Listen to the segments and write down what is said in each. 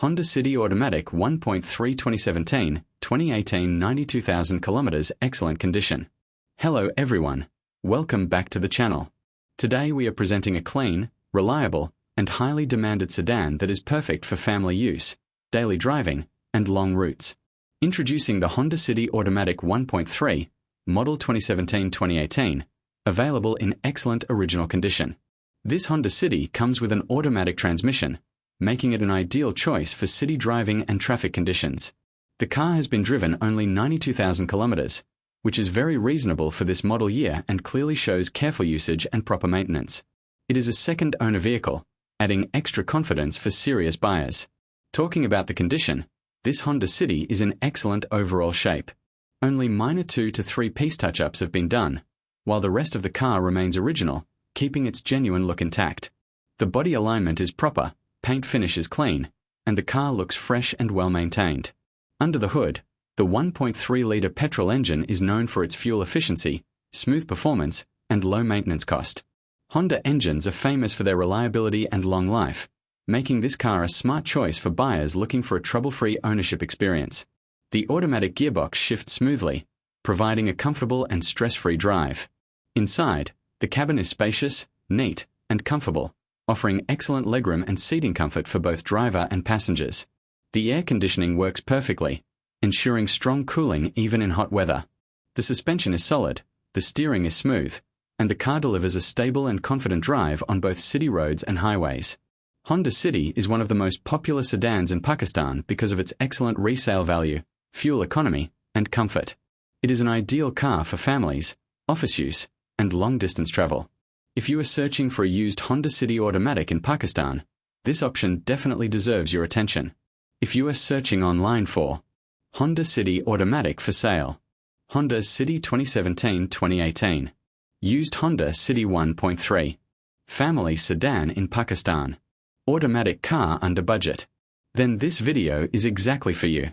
Honda City Automatic 1.3 2017, 2018 92,000 kilometers, excellent condition. Hello everyone, welcome back to the channel. Today we are presenting a clean, reliable, and highly demanded sedan that is perfect for family use, daily driving, and long routes. Introducing the Honda City Automatic 1.3, model 2017-2018, available in excellent original condition. This Honda City comes with an automatic transmission, making it an ideal choice for city driving and traffic conditions. The car has been driven only 92,000 kilometers, which is very reasonable for this model year and clearly shows careful usage and proper maintenance. It is a second-owner vehicle, adding extra confidence for serious buyers. Talking about the condition, this Honda City is in excellent overall shape. Only minor 2 to 3 piece touch-ups have been done, while the rest of the car remains original, keeping its genuine look intact. The body alignment is proper, paint finish is clean, and the car looks fresh and well maintained. Under the hood, the 1.3-litre petrol engine is known for its fuel efficiency, smooth performance, and low maintenance cost. Honda engines are famous for their reliability and long life, making this car a smart choice for buyers looking for a trouble-free ownership experience. The automatic gearbox shifts smoothly, providing a comfortable and stress-free drive. Inside, the cabin is spacious, neat, and comfortable, offering excellent legroom and seating comfort for both driver and passengers. The air conditioning works perfectly, ensuring strong cooling even in hot weather. The suspension is solid, the steering is smooth, and the car delivers a stable and confident drive on both city roads and highways. Honda City is one of the most popular sedans in Pakistan because of its excellent resale value, fuel economy, and comfort. It is an ideal car for families, office use, and long-distance travel. If you are searching for a used Honda City Automatic in Pakistan, this option definitely deserves your attention. If you are searching online for Honda City Automatic for sale, Honda City 2017-2018, used Honda City 1.3, family sedan in Pakistan, automatic car under budget, then this video is exactly for you.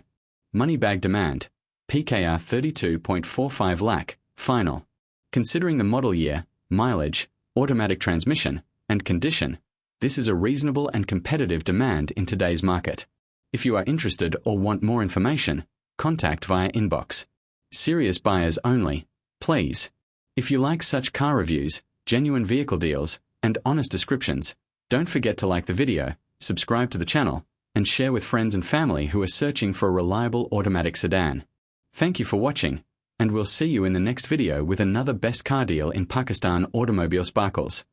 Money bag demand, PKR 32.45 lakh, final. Considering the model year, mileage, automatic transmission, and condition, this is a reasonable and competitive demand in today's market. If you are interested or want more information, contact via inbox. Serious buyers only, please. If you like such car reviews, genuine vehicle deals, and honest descriptions, don't forget to like the video, subscribe to the channel, and share with friends and family who are searching for a reliable automatic sedan. Thank you for watching, and we'll see you in the next video with another best car deal in Pakistan Automobile Sparkles.